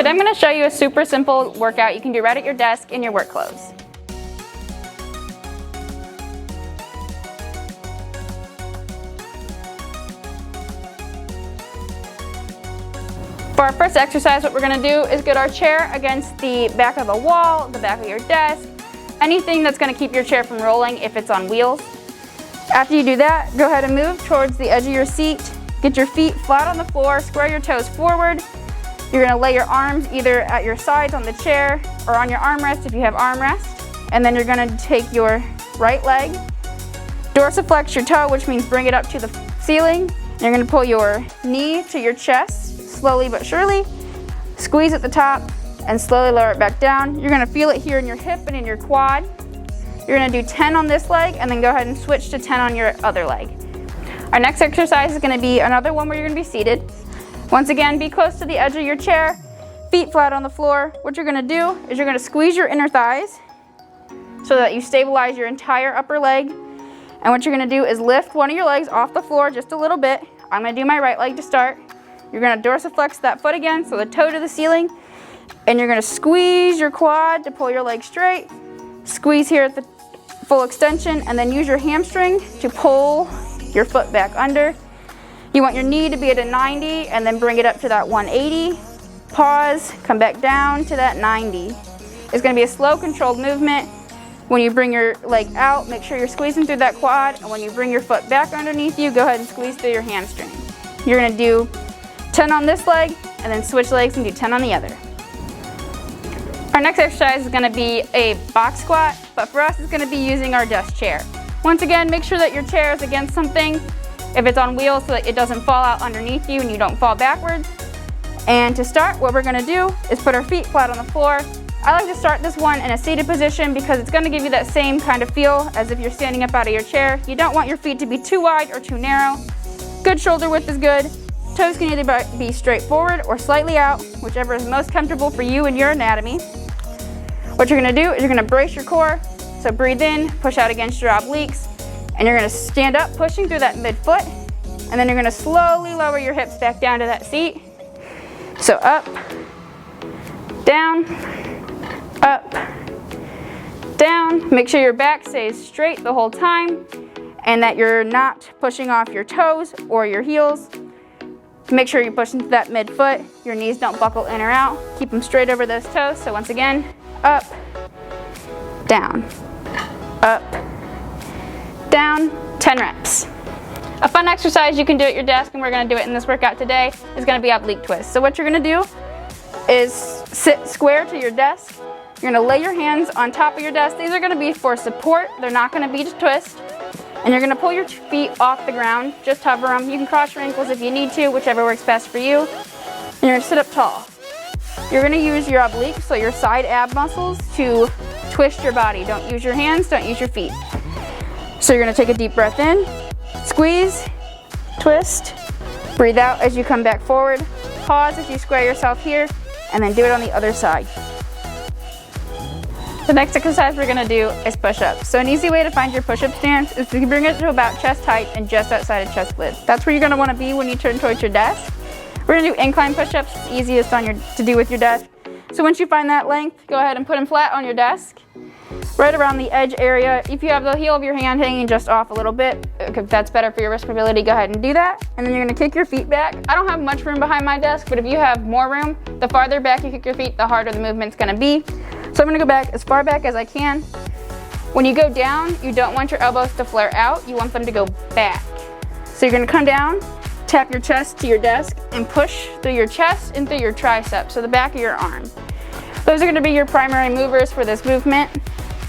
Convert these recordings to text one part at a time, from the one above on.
Today I'm going to show you a super simple workout you can do right at your desk in your work clothes. For our first exercise, what we're going to do is get our chair against the back of a wall, the back of your desk, anything that's going to keep your chair from rolling if it's on wheels. After you do that, go ahead and move towards the edge of your seat. Get your feet flat on the floor, square your toes forward. You're going to lay your arms either at your sides on the chair or on your armrest if you have armrest. And then you're going to take your right leg, dorsiflex your toe, which means bring it up to the ceiling. And you're going to pull your knee to your chest, slowly but surely. Squeeze at the top and slowly lower it back down. You're going to feel it here in your hip and in your quad. You're going to do 10 on this leg and then go ahead and switch to 10 on your other leg. Our next exercise is going to be another one where you're going to be seated. Once again, be close to the edge of your chair, feet flat on the floor. What you're going to do is you're going to squeeze your inner thighs so that you stabilize your entire upper leg. And what you're going to do is lift one of your legs off the floor just a little bit. I'm going to do my right leg to start. You're going to dorsiflex that foot again, so the toe to the ceiling. And you're going to squeeze your quad to pull your leg straight. Squeeze here at the full extension, and then use your hamstring to pull your foot back under. You want your knee to be at a 90 and then bring it up to that 180. Pause, come back down to that 90. It's going to be a slow, controlled movement. When you bring your leg out, make sure you're squeezing through that quad, and when you bring your foot back underneath you, go ahead and squeeze through your hamstring. You're going to do 10 on this leg and then switch legs and do 10 on the other. Our next exercise is going to be a box squat, but for us it's going to be using our desk chair. Once again, make sure that your chair is against something, if it's on wheels, so that it doesn't fall out underneath you and you don't fall backwards. And to start, what we're going to do is put our feet flat on the floor. I like to start this one in a seated position because it's going to give you that same kind of feel as if you're standing up out of your chair. You don't want your feet to be too wide or too narrow. Good shoulder width is good. Toes can either be straight forward or slightly out, whichever is most comfortable for you and your anatomy. What you're going to do is you're going to brace your core. So breathe in, push out against your obliques, and you're going to stand up, pushing through that midfoot, and then you're going to slowly lower your hips back down to that seat. So up, down, up, down. Make sure your back stays straight the whole time and that you're not pushing off your toes or your heels. Make sure you're pushing through that midfoot. Your knees don't buckle in or out. Keep them straight over those toes. So once again, up, down, up, down, 10 reps. A fun exercise you can do at your desk, and we're going to do it in this workout today, is going to be oblique twist. So what you're going to do is sit square to your desk. You're going to lay your hands on top of your desk. These are going to be for support. They're not going to be to twist. And you're going to pull your feet off the ground. Just hover them. You can cross your ankles if you need to, whichever works best for you. And you're going to sit up tall. You're going to use your obliques, so your side ab muscles, to twist your body. Don't use your hands, don't use your feet. So you're going to take a deep breath in, squeeze, twist, breathe out as you come back forward, pause as you square yourself here, and then do it on the other side. The next exercise we're going to do is push-ups. So an easy way to find your push-up stance is to bring it to about chest height and just outside of chest width. That's where you're going to want to be when you turn towards your desk. We're going to do incline push-ups, easiest to do with your desk. So once you find that length, go ahead and put them flat on your desk, right around the edge area. If you have the heel of your hand hanging just off a little bit, if that's better for your wrist mobility, go ahead and do that. And then you're going to kick your feet back. I don't have much room behind my desk, but if you have more room, the farther back you kick your feet, the harder the movement's going to be. So I'm going to go back as far back as I can. When you go down, you don't want your elbows to flare out. You want them to go back. So you're going to come down, tap your chest to your desk, and push through your chest and through your triceps, so the back of your arm. Those are going to be your primary movers for this movement.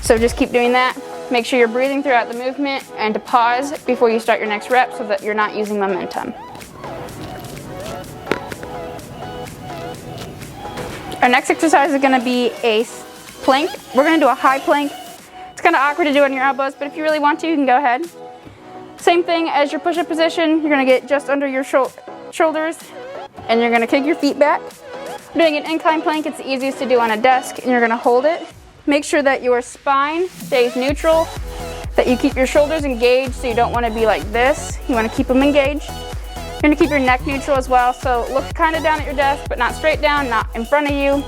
So just keep doing that. Make sure you're breathing throughout the movement, and to pause before you start your next rep so that you're not using momentum. Our next exercise is going to be a plank. We're going to do a high plank. It's kind of awkward to do on your elbows, but if you really want to, you can go ahead. Same thing as your push-up position. You're going to get just under your shoulders, and you're going to kick your feet back. Doing an incline plank, it's the easiest to do on a desk, and you're going to hold it. Make sure that your spine stays neutral, that you keep your shoulders engaged, so you don't want to be like this. You want to keep them engaged. You're You're gonna keep your neck neutral as well, so look kind of down at your desk, but not straight down, not in front of you.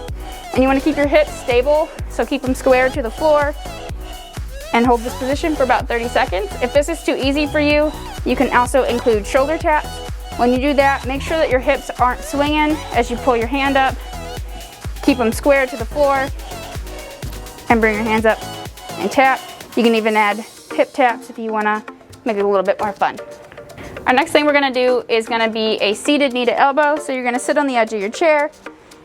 And you wanna keep your hips stable, so keep them squared to the floor and hold this position for about 30 seconds. If this is too easy for you, you can also include shoulder taps. When you do that, make sure that your hips aren't swinging as you pull your hand up. Keep them squared to the floor and bring your hands up and tap. You can even add hip taps if you wanna make it a little bit more fun. Our next thing we're gonna do is gonna be a seated knee to elbow. So you're gonna sit on the edge of your chair,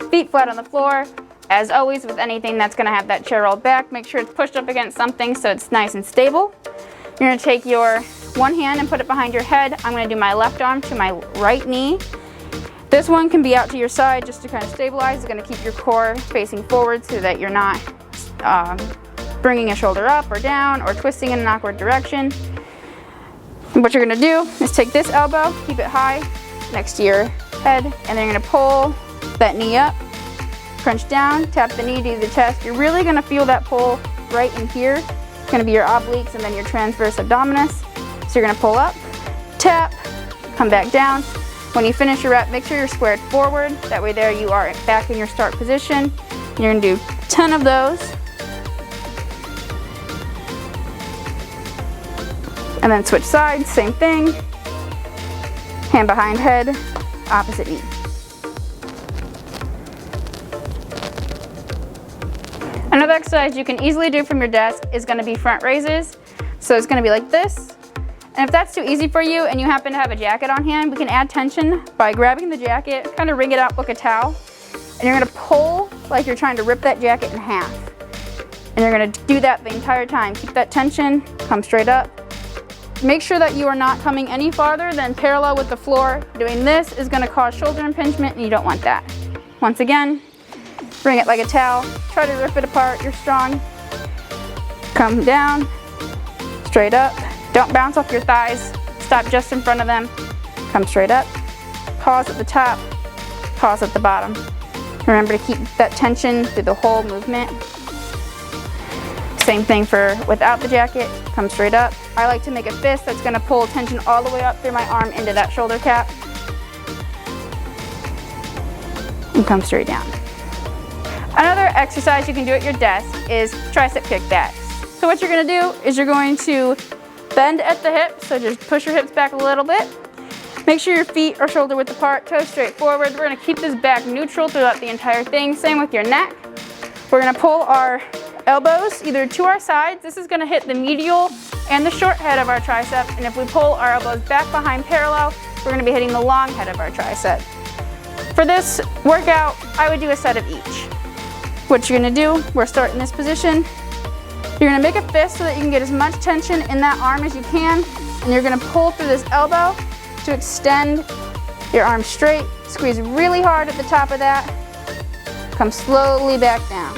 feet flat on the floor. As always with anything that's gonna have that chair rolled back, make sure it's pushed up against something so it's nice and stable. You're gonna take your one hand and put it behind your head. I'm gonna do my left arm to my right knee. This one can be out to your side just to kind of stabilize. It's gonna keep your core facing forward so that you're not bringing a shoulder up or down or twisting in an awkward direction. And what you're gonna do is take this elbow, keep it high next to your head, and then you're gonna pull that knee up, crunch down, tap the knee to the chest. You're really gonna feel that pull right in here. It's gonna be your obliques and then your transverse abdominis. So you're gonna pull up, tap, come back down. When you finish your rep, make sure you're squared forward. That way there you are back in your start position. You're gonna do 10 of those. And then switch sides, same thing. Hand behind head, opposite knee. Another exercise you can easily do from your desk is gonna be front raises. So it's gonna be like this. And if that's too easy for you and you happen to have a jacket on hand, we can add tension by grabbing the jacket, kind of wring it out like a towel. And you're gonna pull like you're trying to rip that jacket in half. And you're gonna do that the entire time. Keep that tension, come straight up. Make sure that you are not coming any farther than parallel with the floor. Doing this is gonna cause shoulder impingement and you don't want that. Once again, bring it like a towel. Try to rip it apart, you're strong. Come down, straight up. Don't bounce off your thighs. Stop just in front of them. Come straight up. Pause at the top, pause at the bottom. Remember to keep that tension through the whole movement. Same thing for without the jacket, come straight up. I like to make a fist that's gonna pull tension all the way up through my arm into that shoulder cap. And come straight down. Another exercise you can do at your desk is tricep kickbacks. So what you're gonna do is you're going to bend at the hips, so just push your hips back a little bit. Make sure your feet are shoulder width apart, toes straight forward. We're gonna keep this back neutral throughout the entire thing. Same with your neck. We're gonna pull our elbows either to our sides. This is gonna hit the medial and the short head of our tricep. And if we pull our elbows back behind parallel, we're gonna be hitting the long head of our tricep. For this workout, I would do a set of each. What you're gonna do, we're starting this position. You're gonna make a fist so that you can get as much tension in that arm as you can. And you're gonna pull through this elbow to extend your arm straight. Squeeze really hard at the top of that. Come slowly back down.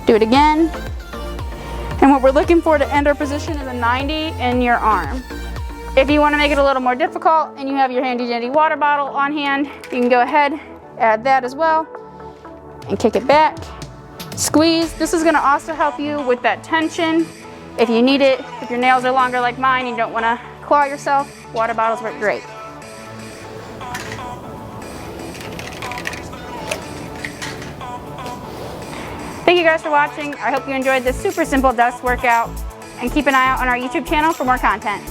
Do it again. And what we're looking for to end our position is a 90 in your arm. If you want to make it a little more difficult and you have your handy dandy water bottle on hand, you can go ahead, add that as well, and kick it back. Squeeze. This is going to also help you with that tension. If you need it, if your nails are longer like mine, you don't want to claw yourself, water bottles work great. Thank you guys for watching. I hope you enjoyed this super simple desk workout, and keep an eye out on our YouTube channel for more content.